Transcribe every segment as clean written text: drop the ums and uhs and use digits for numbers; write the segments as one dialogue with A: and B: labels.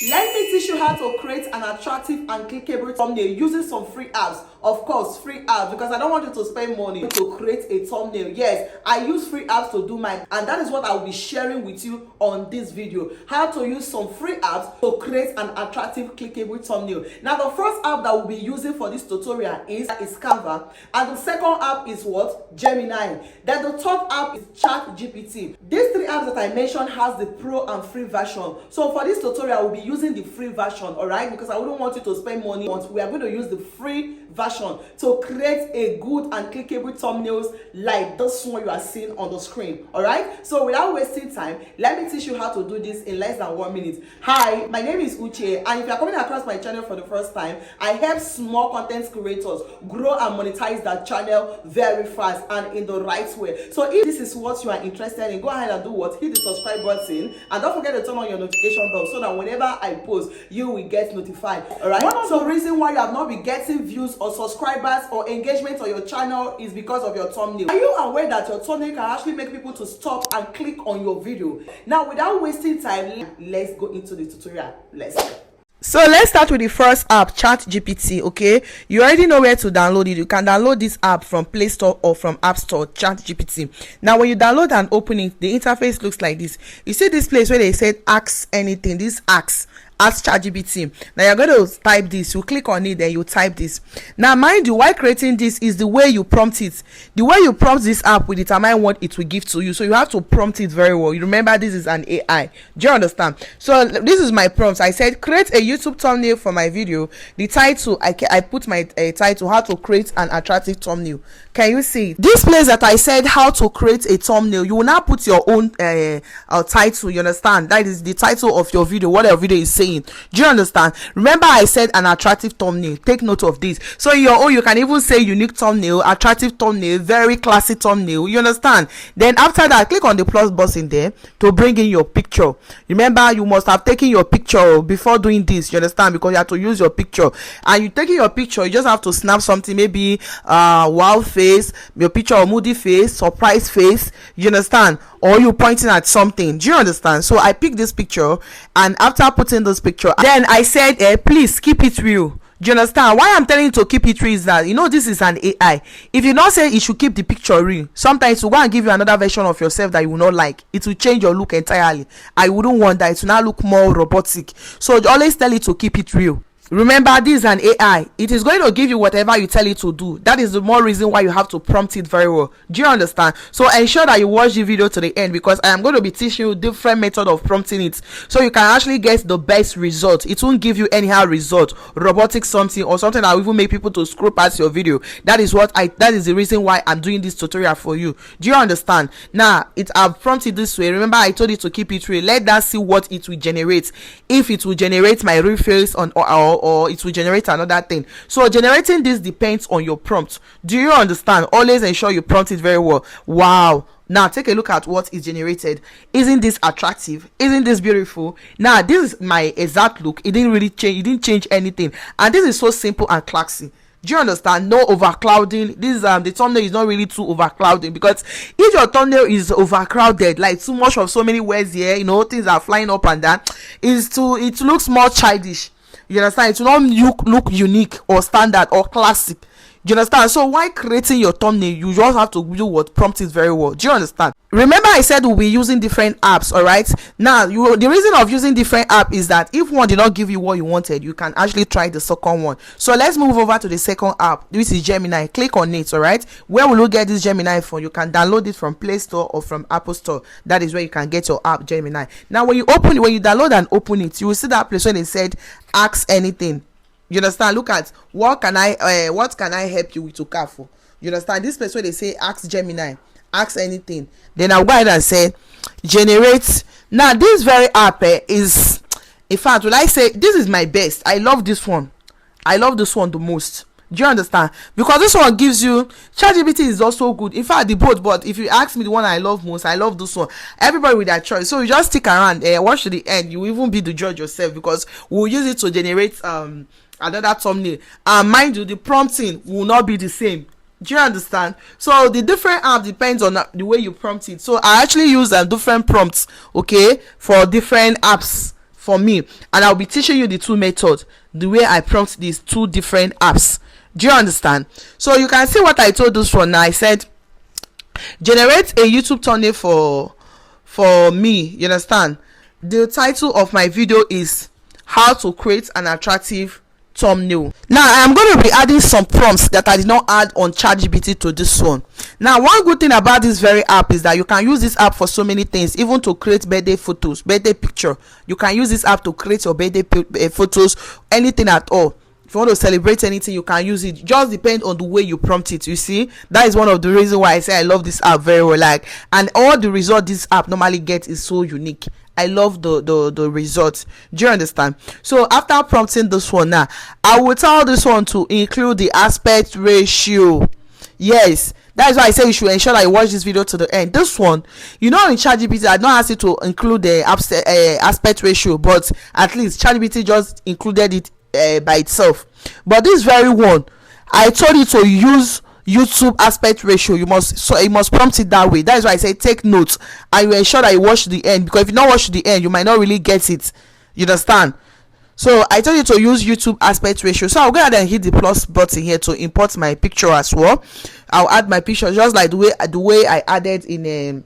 A: Let me teach you how to create an attractive and clickable thumbnail using some free apps. Of course, free apps, because I don't want you to spend money to create a thumbnail. Yes, I use free apps to do mine, and that is what I will be sharing with you on this video. How to use some free apps to create an attractive clickable thumbnail. Now, the first app that we'll be using for this tutorial is Canva, and the second app is what? Gemini. Then the third app is ChatGPT. These three apps that I mentioned has the pro and free version. So for this tutorial, we'll be using the free version, all right? Because I wouldn't want you to spend money. We are going to use the free version to create a good and clickable thumbnails like this one you are seeing on the screen. All right, so without wasting time, let me teach you how to do this in less than 1 minute. Hi, my name is Uche, and if you are coming across my channel for the first time, I help small content creators grow and monetize their channel very fast and in the right way. So if this is what you are interested in, go ahead and do what? Hit the subscribe button, and don't forget to turn on your notification bell so that whenever I post, you will get notified. All right, one of the reasons why you have not been getting views or subscribers or engagement on your channel is because of your thumbnail. Are you aware that your thumbnail can actually make people to stop and click on your video? Now, without wasting time, let's go into the tutorial. Let's go. So let's start with the first app, ChatGPT. Okay, you already know where to download it. You can download this app from Play Store or from App Store. ChatGPT. Now, when you download and open it, the interface looks like this. You see this place where they said ask anything. This ask ChatGPT. Now you're going to type this. You click on it, then you type this. Now, mind you, why creating this is the way you prompt it. The way you prompt this app will determine what it will give to you. So you have to prompt it very well. You remember, this is an AI. Do you understand? So this is my prompt. I said create a YouTube thumbnail for my video. The title, I put my title, how to create an attractive thumbnail. Can you see this place that I said how to create a thumbnail? You will now put your own title. You understand? That is the title of your video, what your video is saying. Do you understand? Remember, I said an attractive thumbnail. Take note of this. So your own, you can even say unique thumbnail, attractive thumbnail, very classy thumbnail. You understand? Then after that, click on the plus button there to bring in your picture. Remember, you must have taken your picture before doing this. You understand? Because you have to use your picture, and you taking your picture, you just have to snap something, maybe wow face, your picture, or moody face, surprise face. You understand? Or you pointing at something. Do you understand? So I picked this picture, and after putting this picture, then I said, please keep it real. Do you understand? Why I'm telling you to keep it real is that, you know, this is an AI. If you don't say it should keep the picture real, sometimes it will go and give you another version of yourself that you will not like. It will change your look entirely. I wouldn't want that. It will now look more robotic. So always tell it to keep it real. Remember, this is an AI. It is going to give you whatever you tell it to do. That is the more reason why you have to prompt it very well. Do you understand? So ensure that you watch the video to the end, because I am going to be teaching you different method of prompting it, so you can actually get the best result. It won't give you anyhow result, robotic something, or something that will even make people to scroll past your video. That is the reason why I'm doing this tutorial for you. Do you understand? Now, I've prompted this way. Remember, I told you to keep it real. Let that see what it will generate. If it will generate my real face or it will generate another thing. So generating this depends on your prompt. Do you understand? Always ensure you prompt it very well. Wow. Now take a look at what is generated. Isn't this attractive? Isn't this beautiful? Now this is my exact look. It didn't really change. It didn't change anything. And this is so simple and classy. Do you understand? No overclouding. This the thumbnail is not really too overclouding, because if your thumbnail is overcrowded, like too much of so many words here, you know, things are flying up and down, it looks more childish. You understand? It will not look unique or standard or classic. Do you understand? So while creating your thumbnail, you just have to do what? Prompt it very well. Do you understand? Remember, I said we'll be using different apps. All right, now the reason of using different app is that if one did not give you what you wanted, you can actually try the second one. So let's move over to the second app. This is Gemini. Click on it. All right, where will you get this Gemini from? You can download it from Play Store or from Apple Store. That is where you can get your app, Gemini. Now when you download and open it, you will see that place where they said ask anything. You understand? Look at what can I help you with, to careful. You understand? This place where they say ask Gemini, ask anything. Then I'll go ahead and say generate. Now this very app is, in fact, will I say this is my best. I love this one. I love this one the most. Do you understand? Because this one gives you, ChatGPT is also good. In fact, the both, but if you ask me the one I love most, I love this one. Everybody with their choice. So you just stick around, watch to the end. You will even be the judge yourself, because we'll use it to generate another thumbnail. And mind you, the prompting will not be the same. Do you understand? So the different app depends on the way you prompt it. So I actually use different prompts, okay, for different apps. for me, and I'll be teaching you the two methods, the way I prompt these two different apps. Do you understand? So you can see what I told this one now. I said generate a YouTube thumbnail for me. You understand? The title of my video is how to create an attractive thumbnail. Now I am going to be adding some prompts that I did not add on ChatGPT to this one. Now one good thing about this very app is that you can use this app for so many things, even to create birthday photos, birthday picture. You can use this app to create your birthday photos, anything at all. If you want to celebrate anything, you can use it. Just depend on the way you prompt it. You see, that is one of the reasons why I say I love this app very well. Like, and all the result this app normally gets is so unique. I love the results. Do you understand? So after prompting this one now, I will tell this one to include the aspect ratio. Yes, that is why I say you should ensure that you watch this video to the end. This one, you know, in ChatGPT, I don't ask you to include the aspect ratio, but at least ChatGPT just included it by itself. But this very one, I told you to use YouTube aspect ratio. You must prompt it that way. That is why I say take notes and you ensure that you watch the end, because if you not watch the end, you might not really get it. You understand? So I told you to use YouTube aspect ratio. So I'll go ahead and hit the plus button here to import my picture as well. I'll add my picture just like the way I added in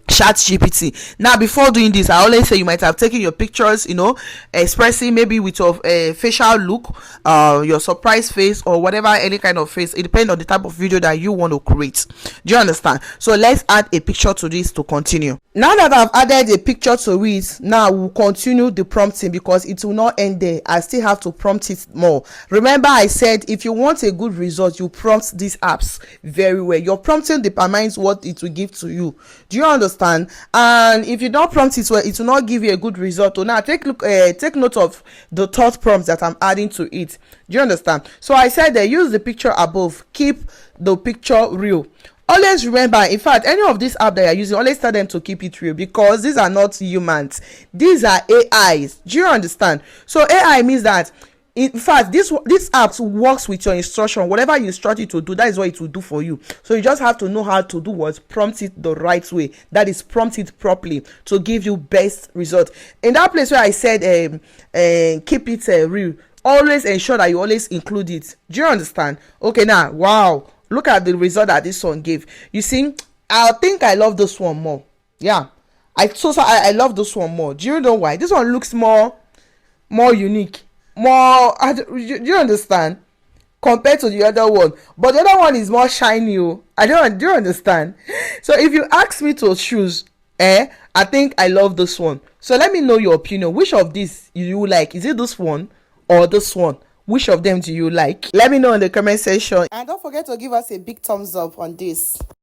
A: ChatGPT. Now before doing this, I always say you might have taken your pictures, you know, expressing maybe with your facial look, your surprise face, or whatever, any kind of face. It depends on the type of video that you want to create. Do you understand? So let's add a picture to this to continue. Now that I've added a picture to it, now we'll continue the prompting, because it will not end there. I still have to prompt it more. Remember I said if you want a good result, you prompt these apps very well. Your prompting determines what it will give to you. Do you understand? And if you don't prompt it well, it will not give you a good result. So now take note of the third prompts that I'm adding to it. Do you understand? So I said use the picture above, keep the picture real. Always remember, in fact, any of these apps that you're using, always tell them to keep it real, because these are not humans. These are AIs. Do you understand? So AI means that, in fact, this app works with your instruction. Whatever you instruct it to do, that is what it will do for you. So you just have to know how to do what, prompt it the right way. That is, prompt it properly to give you best result. In that place where I said keep it real, always ensure that you always include it. Do you understand? Okay, now, wow, look at the result that this one gave. You see, I think I love this one more. Yeah, I love this one more. Do you know why? This one looks more unique, more. Do you understand? Compared to the other one, but the other one is more shiny. Do you understand? So if you ask me to choose, I think I love this one. So let me know your opinion. Which of these you like? Is it this one or this one? Which of them do you like? Let me know in the comment section. And don't forget to give us a big thumbs up on this.